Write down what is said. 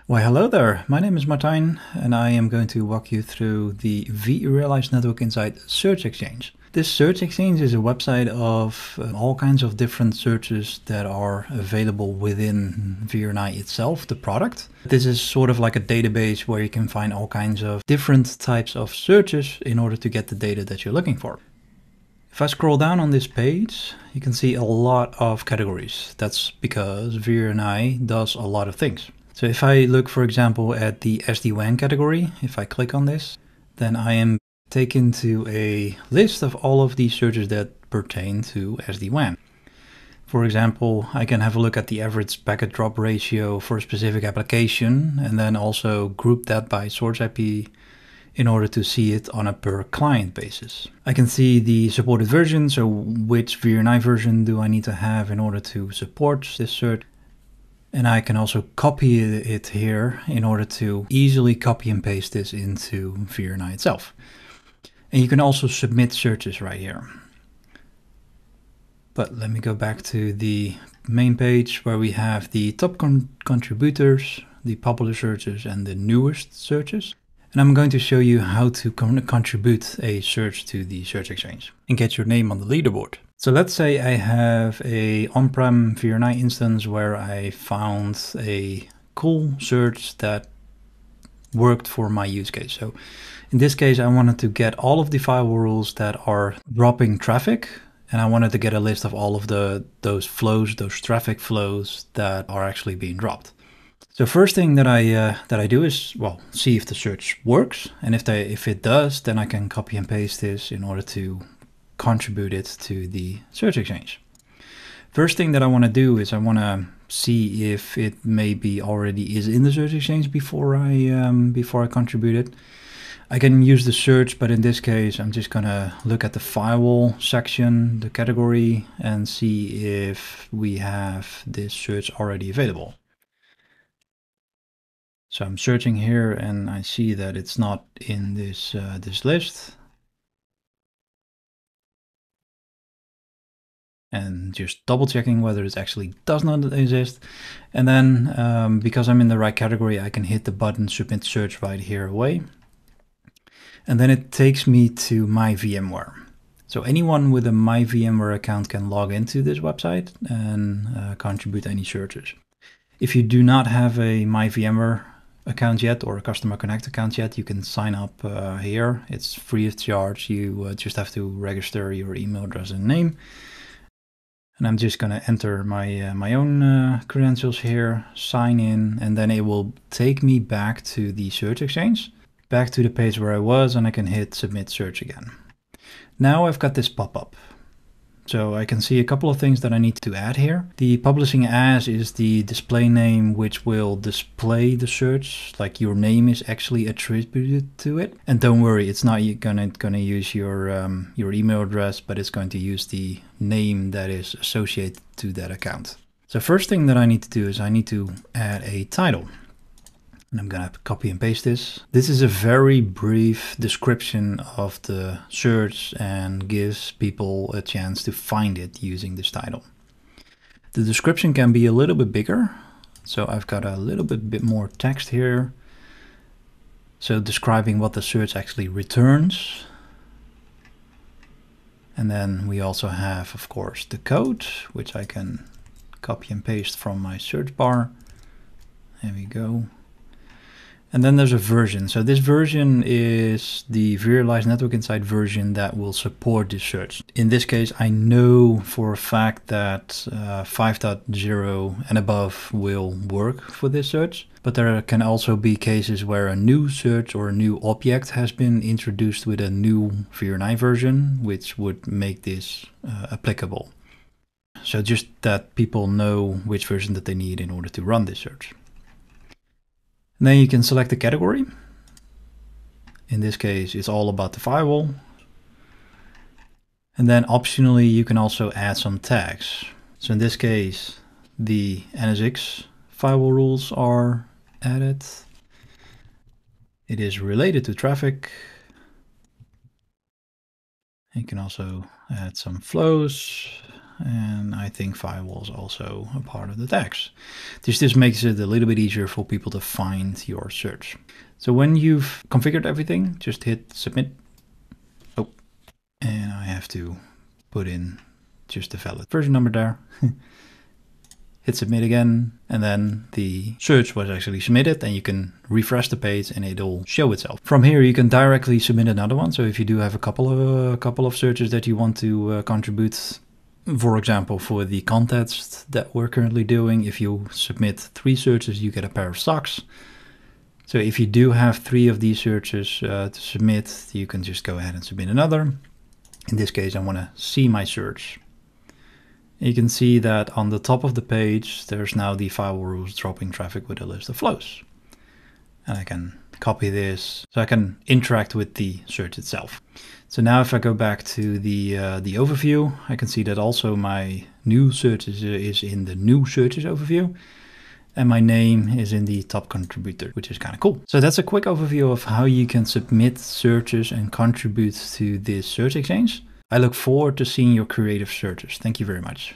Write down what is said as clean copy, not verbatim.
Well, hello there. My name is Martijn, and I am going to walk you through the vRealize Network Insight Search Exchange. This search exchange is a website of all kinds of different searches that are available within VRNI itself, the product. This is sort of like a database where you can find all kinds of different types of searches in order to get the data that you're looking for. If I scroll down on this page, you can see a lot of categories. That's because VRNI does a lot of things. So if I look, for example, at the SD-WAN category, if I click on this, then I am taken to a list of all of these searches that pertain to SD-WAN. For example, I can have a look at the average packet drop ratio for a specific application and then also group that by source IP in order to see it on a per client basis. I can see the supported version, so which VRNI version do I need to have in order to support this search. And I can also copy it here in order to easily copy and paste this into VRNI itself. And you can also submit searches right here. But let me go back to the main page where we have the top contributors, the popular searches, and the newest searches. And I'm going to show you how to contribute a search to the search exchange and get your name on the leaderboard. So let's say I have a on-prem VRNI instance where I found a cool search that worked for my use case. So in this case, I wanted to get all of the firewall rules that are dropping traffic, and I wanted to get a list of all of those traffic flows that are actually being dropped. So first thing that I do is, well, see if the search works, and if it does, then I can copy and paste this in order to contribute it to the search exchange. First thing that I want to do is I want to see if it maybe already is in the search exchange before I contribute it. I can use the search, but in this case, I'm just gonna look at the firewall section, the category, and see if we have this search already available. So I'm searching here and I see that it's not in this list. And just double checking whether it actually does not exist. And then because I'm in the right category, I can hit the button submit search right here away. And then it takes me to my VMware. So anyone with a My VMware account can log into this website and contribute any searches. If you do not have a My VMware account yet or a Customer Connect account yet, you can sign up here. It's free of charge. You just have to register your email address and name. And I'm just going to enter my own credentials here, sign in, and then it will take me back to the search exchange, back to the page where I was, and I can hit submit search again. Now I've got this pop-up. So I can see a couple of things that I need to add here. The publishing as is the display name, which will display the search, like your name is actually attributed to it. And don't worry, it's not gonna use your email address, but it's going to use the name that is associated to that account. So first thing that I need to do is I need to add a title. And I'm gonna copy and paste this. This is a very brief description of the search and gives people a chance to find it using this title. The description can be a little bit bigger. So I've got a little bit more text here. So describing what the search actually returns. And then we also have, of course, the code, which I can copy and paste from my search bar. There we go. And then there's a version. So this version is the vRealize Network Insight version that will support this search. In this case, I know for a fact that 5.0 and above will work for this search. But there can also be cases where a new search or a new object has been introduced with a new VRNI version, which would make this applicable. So just that people know which version that they need in order to run this search. And then you can select the category. In this case, it's all about the firewall. And then optionally, you can also add some tags. So in this case, the NSX firewall rules are added. It is related to traffic. You can also add some flows. and I think firewall is also a part of the tags. This makes it a little bit easier for people to find your search. So when you've configured everything, just hit submit. Oh, and I have to put in just the valid version number there. Hit submit again, and then the search was actually submitted, and you can refresh the page and it'll show itself. From here you can directly submit another one. So if you do have a couple of searches that you want to contribute, for example, for the contests that we're currently doing, if you submit 3 searches, you get a pair of socks. So if you do have 3 of these searches to submit, you can just go ahead and submit another. In this case, I want to see my search. You can see that on the top of the page, there's now the firewall rules dropping traffic with a list of flows. And I can copy this so I can interact with the search itself. So now if I go back to the overview, I can see that also my new search is in the new searches overview. And my name is in the top contributor, which is kind of cool. So that's a quick overview of how you can submit searches and contribute to this search exchange. I look forward to seeing your creative searches. Thank you very much.